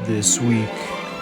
This week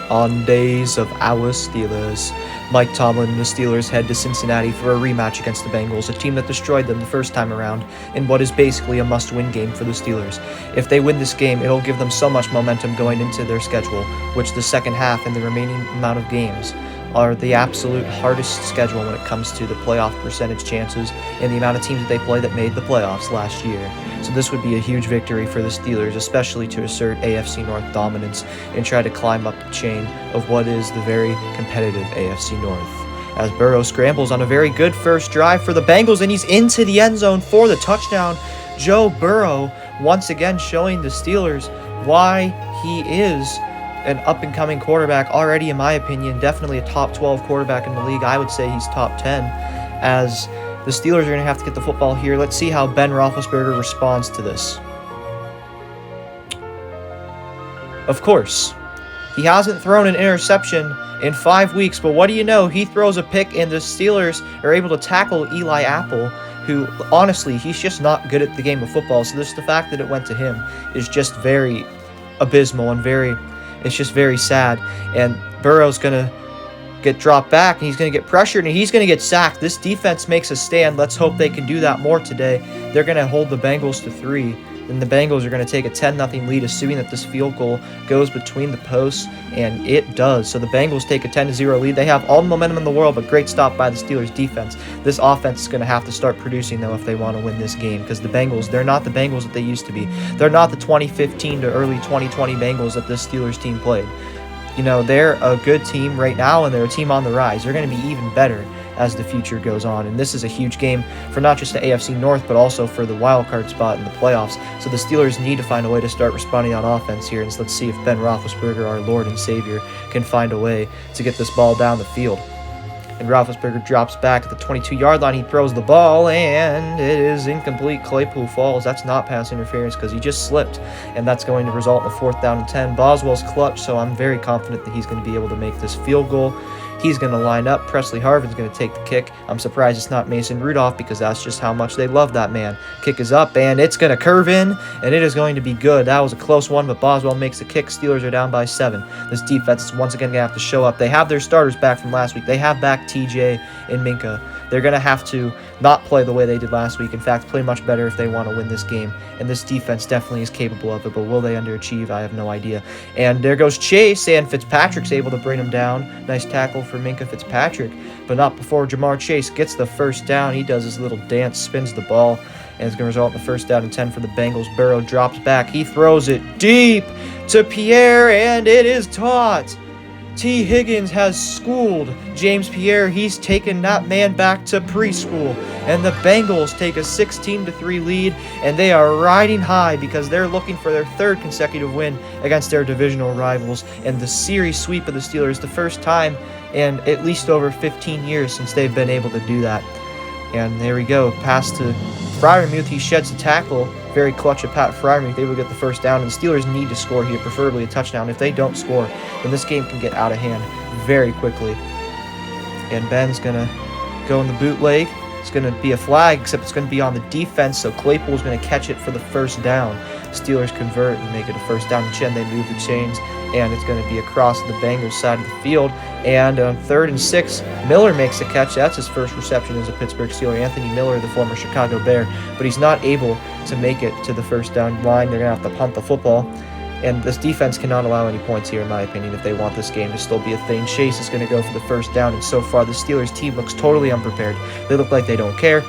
on Days of Our Steelers, Mike Tomlin and the Steelers head to Cincinnati for a rematch against the Bengals, a team that destroyed them the first time around in what is basically a must-win game for the Steelers. If they win this game, it'll give them so much momentum going into their schedule, which the second half and the remaining amount of games are the absolute hardest schedule when it comes to the playoff percentage chances and the amount of teams that they play that made the playoffs last year. So this would be a huge victory for the Steelers, especially to assert AFC North dominance and try to climb up the chain of what is the very competitive AFC North. As Burrow scrambles on a very good first drive for the Bengals, and he's into the end zone for the touchdown. Joe Burrow once again showing the Steelers why he is an up-and-coming quarterback already, in my opinion, definitely a top 12 quarterback in the league. I would say he's top 10, as the Steelers are going to have to get the football here. Let's see how Ben Roethlisberger responds to this. Of course, he hasn't thrown an interception in 5 weeks, but what do you know? He throws a pick, and the Steelers are able to tackle Eli Apple, who, honestly, he's just not good at the game of football. So the fact that it went to him is just very abysmal and it's just very sad. And Burrow's going to get dropped back, and he's going to get pressured, and he's going to get sacked. This defense makes a stand. Let's hope they can do that more today. They're going to hold the Bengals to 3. Then the Bengals are going to take a 10-0 lead, assuming that this field goal goes between the posts, and it does. So the Bengals take a 10-0 lead. They have all the momentum in the world, but great stop by the Steelers defense. This offense is going to have to start producing, though, if they want to win this game, because the Bengals, they're not the Bengals that they used to be. They're not the 2015 to early 2020 Bengals that this Steelers team played. You know, they're a good team right now, and they're a team on the rise. They're going to be even better as the future goes on, and this is a huge game for not just the AFC North, but also for the wild card spot in the playoffs. So the Steelers need to find a way to start responding on offense here, and let's see if Ben Roethlisberger, our Lord and Savior, can find a way to get this ball down the field. And Roethlisberger drops back at the 22-yard line. He throws the ball, and it is incomplete. Claypool falls. That's not pass interference because he just slipped, and that's going to result in a 4th down and 10. Boswell's clutch, so I'm very confident that he's going to be able to make this field goal. He's going to line up. Presley Harvin's going to take the kick. I'm surprised it's not Mason Rudolph, because that's just how much they love that man. Kick is up, and it's going to curve in, and it is going to be good. That was a close one, but Boswell makes the kick. Steelers are down by 7. This defense is once again going to have to show up. They have their starters back from last week. They have back TJ and Minka. They're going to have to not play the way they did last week. In fact, play much better if they want to win this game. And this defense definitely is capable of it, but will they underachieve? I have no idea. And there goes Chase, and Fitzpatrick's able to bring him down. Nice tackle for Minka Fitzpatrick, but not before Jamar Chase gets the first down. He does his little dance, spins the ball, and it's going to result in the 1st down and 10 for the Bengals. Burrow drops back. He throws it deep to Pierre, and it is caught. T. Higgins has schooled James Pierre. He's taken that man back to preschool. And the Bengals take a 16-3 lead, and they are riding high because they're looking for their 3rd consecutive win against their divisional rivals. And the series sweep of the Steelers, the first time in at least over 15 years since they've been able to do that. And there we go. Pass to Freiermuth. He sheds the tackle. Very clutch of Pat Freiermuth. They will get the 1st down, and the Steelers need to score here, preferably a touchdown. If they don't score, then this game can get out of hand very quickly. And Ben's going to go in the bootleg. It's going to be a flag, except it's going to be on the defense, so Claypool's going to catch it for the 1st down. Steelers convert and make it a 1st down and 10. They move the chains, and it's going to be across the Bengals side of the field. And on 3rd and 6, Miller makes the catch. That's his first reception as a Pittsburgh Steeler. Anthony Miller, the former Chicago Bear, but he's not able to make it to the 1st down line. They're going to have to punt the football. And this defense cannot allow any points here, in my opinion, if they want this game to still be a thing. Chase is going to go for the 1st down, and so far the Steelers team looks totally unprepared. They look like they don't care.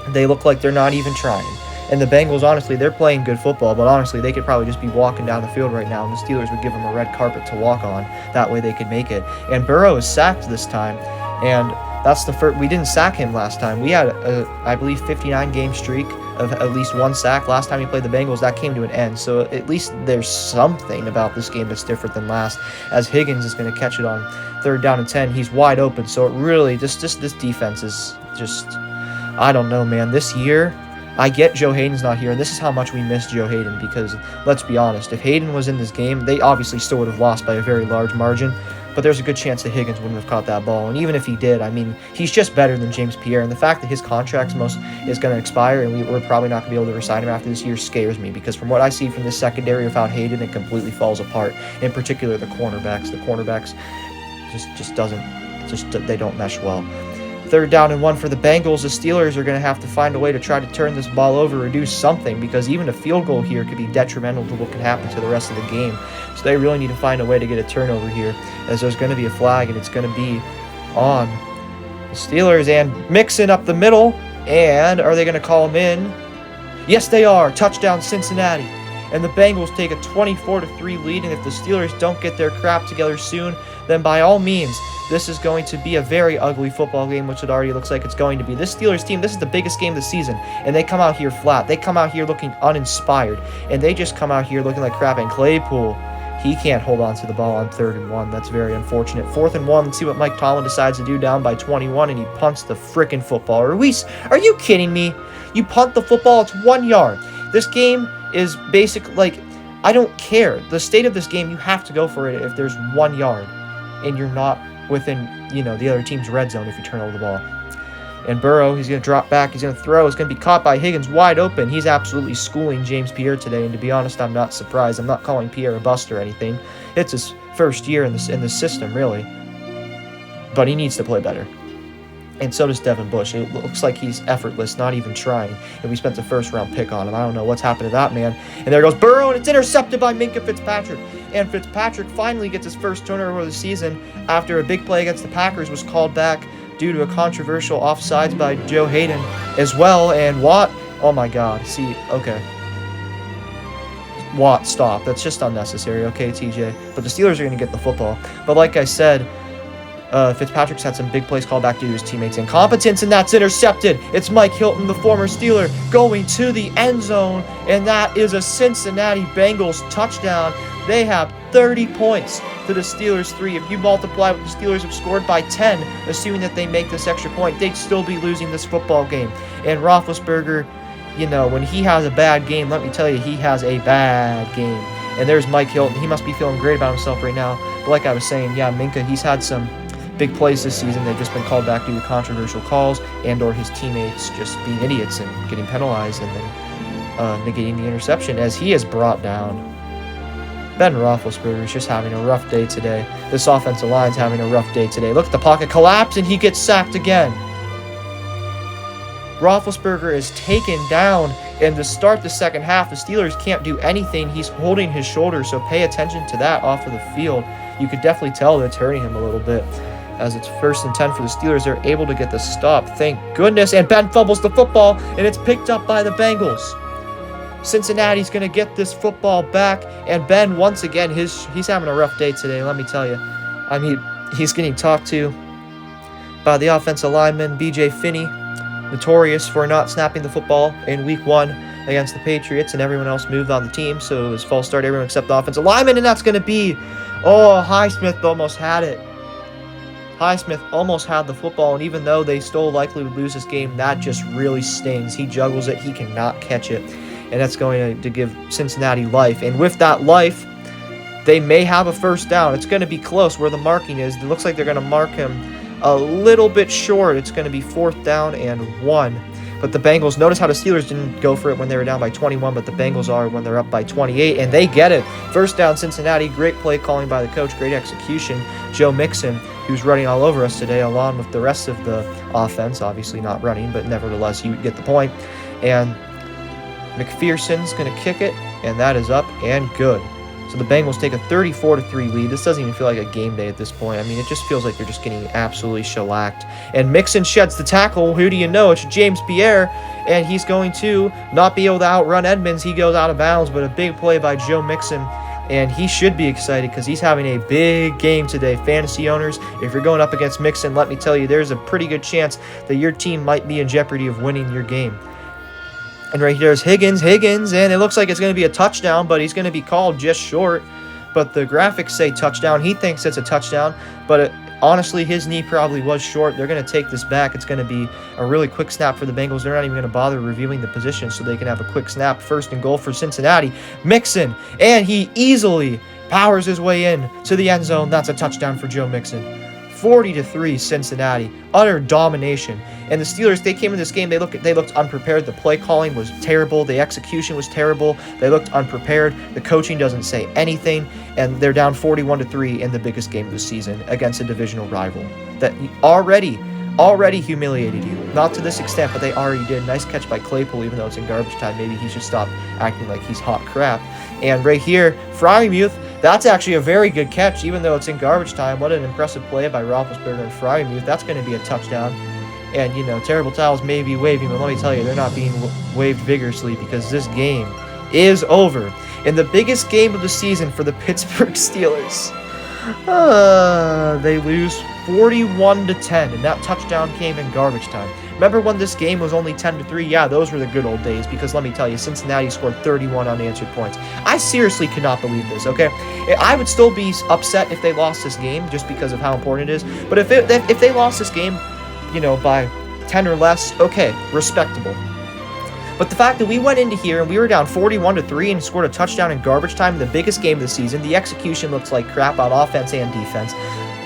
They look like they're not even trying. And the Bengals, honestly, they're playing good football, but honestly, they could probably just be walking down the field right now, and the Steelers would give them a red carpet to walk on. That way they could make it. And Burrow is sacked this time, and that's the first. We didn't sack him last time. We had, I believe, 59-game streak of at least 1 sack. Last time he played the Bengals, that came to an end. So at least there's something about this game that's different than last, as Higgins is going to catch it on 3rd down and 10. He's wide open, so it really, this defense is just, I don't know, man. This year, I get Joe Hayden's not here, and this is how much we miss Joe Hayden, because let's be honest, if Hayden was in this game, they obviously still would have lost by a very large margin, but there's a good chance that Higgins wouldn't have caught that ball. And even if he did, I mean, he's just better than James Pierre. And the fact that his contract is going to expire and we're probably not going to be able to resign him after this year scares me, because from what I see from the secondary without Hayden, it completely falls apart. In particular, the cornerbacks. The cornerbacks they don't mesh well. 3rd down and 1 for the Bengals. The Steelers are going to have to find a way to try to turn this ball over or do something, because even a field goal here could be detrimental to what can happen to the rest of the game. So they really need to find a way to get a turnover here, as there's going to be a flag, and it's going to be on the Steelers. And Mixon up the middle, and are they going to call him in? Yes, they are. Touchdown, Cincinnati. And the Bengals take a 24-3 lead, and if the Steelers don't get their crap together soon, then by all means, this is going to be a very ugly football game, which it already looks like it's going to be. This Steelers team, this is the biggest game of the season, and they come out here flat. They come out here looking uninspired, and they just come out here looking like crap. And Claypool, he can't hold on to the ball on 3rd and 1. That's very unfortunate. 4th and 1, let's see what Mike Tomlin decides to do, down by 21, and he punts the frickin' football. Ruiz, are you kidding me? You punt the football, it's 1 yard. This game is basic, like, I don't care. The state of this game, you have to go for it if there's 1 yard and you're not within, the other team's red zone if you turn over the ball. And Burrow, he's going to drop back, he's going to throw, it's going to be caught by Higgins wide open. He's absolutely schooling James Pierre today, and to be honest, I'm not surprised. I'm not calling Pierre a bust or anything. It's his first year in the system, really. But he needs to play better. And so does Devin Bush. It looks like he's effortless, not even trying. And we spent the 1st-round pick on him. I don't know what's happened to that man. And there goes Burrow, and it's intercepted by Minkah Fitzpatrick. And Fitzpatrick finally gets his first turnover of the season after a big play against the Packers was called back due to a controversial offsides by Joe Hayden as well. And Watt, oh my God. See, okay. Watt, stop. That's just unnecessary, okay, TJ? But the Steelers are going to get the football. But like I said, Fitzpatrick's had some big plays called back due to his teammates' incompetence, and that's intercepted. It's Mike Hilton, the former Steeler, going to the end zone, and that is a Cincinnati Bengals touchdown. They have 30 points to the Steelers 3. If you multiply what the Steelers have scored by 10, assuming that they make this extra point, they'd still be losing this football game. And Roethlisberger, when he has a bad game, let me tell you, he has a bad game. And there's Mike Hilton. He must be feeling great about himself right now. But like I was saying, yeah, Minkah, he's had some big plays this season. They've just been called back due to controversial calls and or his teammates just being idiots and getting penalized and then negating the interception, as he is brought down. Ben Roethlisberger is just having a rough day today. This offensive line's having a rough day today. Look at the pocket collapse, and he gets sacked again. Roethlisberger is taken down, and to start the second half, the Steelers can't do anything. He's holding his shoulder, so pay attention to that off of the field. You could definitely tell that it's hurting him a little bit. As it's 1st and 10 for the Steelers, they're able to get the stop. Thank goodness. And Ben fumbles the football, and it's picked up by the Bengals. Cincinnati's going to get this football back, and Ben, once again, he's having a rough day today, let me tell you. I mean, he's getting talked to by the offensive lineman, B.J. Finney, notorious for not snapping the football in Week 1 against the Patriots, and everyone else moved on the team, so it was false start everyone except the offensive lineman, and that's going to be, Highsmith almost had it. Highsmith almost had the football, and even though they still likely would lose this game, that just really stings. He juggles it. He cannot catch it, and that's going to give Cincinnati life. And with that life, they may have a 1st down. It's going to be close where the marking is. It looks like they're going to mark him a little bit short. It's going to be 4th down and 1. But the Bengals, notice how the Steelers didn't go for it when they were down by 21, but the Bengals are when they're up by 28, and they get it. 1st down, Cincinnati. Great play calling by the coach. Great execution. Joe Mixon, who's running all over us today, along with the rest of the offense. Obviously not running, but nevertheless, you get the point. And McPherson's going to kick it, and that is up and good. So the Bengals take a 34-3 lead. This doesn't even feel like a game day at this point. I mean, it just feels like they're just getting absolutely shellacked. And Mixon sheds the tackle. Who do you know? It's James Pierre, and he's going to not be able to outrun Edmonds. He goes out of bounds, but a big play by Joe Mixon, and he should be excited because he's having a big game today. Fantasy owners, if you're going up against Mixon, let me tell you, there's a pretty good chance that your team might be in jeopardy of winning your game. And right here is Higgins, and it looks like it's going to be a touchdown, but he's going to be called just short. But the graphics say touchdown. He thinks it's a touchdown, but honestly, his knee probably was short. They're going to take this back. It's going to be a really quick snap for the Bengals. They're not even going to bother reviewing the position so they can have a quick snap. 1st and goal for Cincinnati. Mixon, and he easily powers his way in to the end zone. That's a touchdown for Joe Mixon. 40-3 Cincinnati, utter domination. And the Steelers, they came in this game, they looked unprepared. The play calling was terrible, the execution was terrible. They looked unprepared. The coaching doesn't say anything, and they're down 41-3 in the biggest game of the season against a divisional rival that already humiliated you. Not to this extent, but they already did. Nice catch by Claypool, even though it's in garbage time. Maybe he should stop acting like he's hot crap. And right here, Freiermuth, that's actually a very good catch, even though it's in garbage time. What an impressive play by Roethlisberger and Freiermuth. That's going to be a touchdown. And, terrible towels may be waving, but let me tell you, they're not being waved vigorously because this game is over. In the biggest game of the season for the Pittsburgh Steelers, they lose 41-10, and that touchdown came in garbage time. Remember when this game was only 10-3? Yeah, those were the good old days, because let me tell you, Cincinnati scored 31 unanswered points. I seriously could not believe this, okay? I would still be upset if they lost this game, just because of how important it is. But if they lost this game, by 10 or less, okay, respectable. But the fact that we went into here and we were down 41-3 and scored a touchdown in garbage time in the biggest game of the season, the execution looks like crap on offense and defense,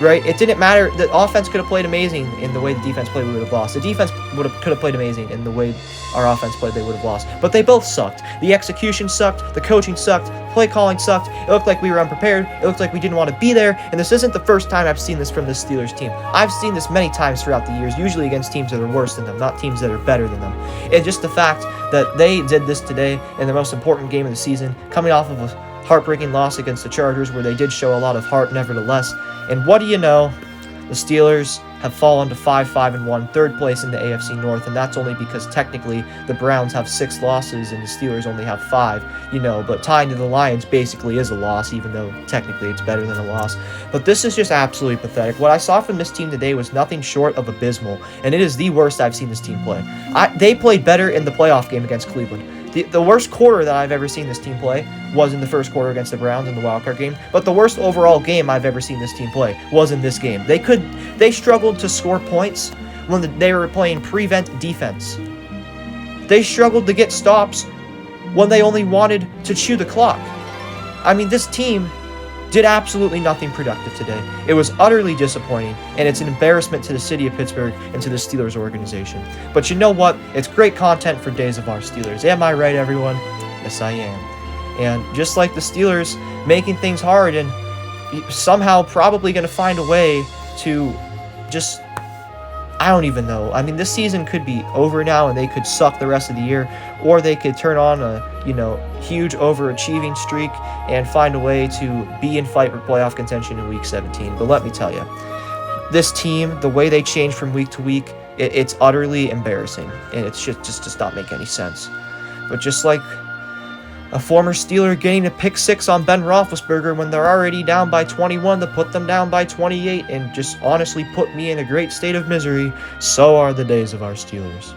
right? It didn't matter. The offense could have played amazing in the way the defense played, we would have lost. The defense could have played amazing in the way our offense played, they would have lost. But they both sucked. The execution sucked. The coaching sucked. Play calling sucked. It looked like we were unprepared. It looked like we didn't want to be there. And this isn't the first time I've seen this from the Steelers team. I've seen this many times throughout the years, usually against teams that are worse than them, not teams that are better than them. And just the fact that they did this today in the most important game of the season, coming off of a heartbreaking loss against the Chargers, where they did show a lot of heart nevertheless. And what do you know? The Steelers have fallen to 5-1, third place in the AFC North, and that's only because technically the Browns have 6 losses and the Steelers only have 5, but tying to the Lions basically is a loss, even though technically it's better than a loss. But this is just absolutely pathetic. What I saw from this team today was nothing short of abysmal, and it is the worst I've seen this team play. They played better in the playoff game against Cleveland. The worst quarter that I've ever seen this team play was in the first quarter against the Browns in the wildcard game, but the worst overall game I've ever seen this team play was in this game. They struggled to score points when they were playing prevent defense. They struggled to get stops when they only wanted to chew the clock. I mean, this team did absolutely nothing productive today. It was utterly disappointing, and it's an embarrassment to the city of Pittsburgh and to the Steelers organization. But you know what? It's great content for Days of Our Steelers. Am I right, everyone? Yes, I am. And just like the Steelers making things hard and somehow probably going to find a way to just, I don't even know. I mean, this season could be over now and they could suck the rest of the year, or they could turn on a, huge overachieving streak and find a way to be in fight for playoff contention in Week 17. But let me tell you, this team, the way they change from week to week, it's utterly embarrassing, and it's just does not make any sense. But just like a former Steeler getting a pick 6 on Ben Roethlisberger when they're already down by 21 to put them down by 28 and just honestly put me in a great state of misery, so are the Days of Our Steelers.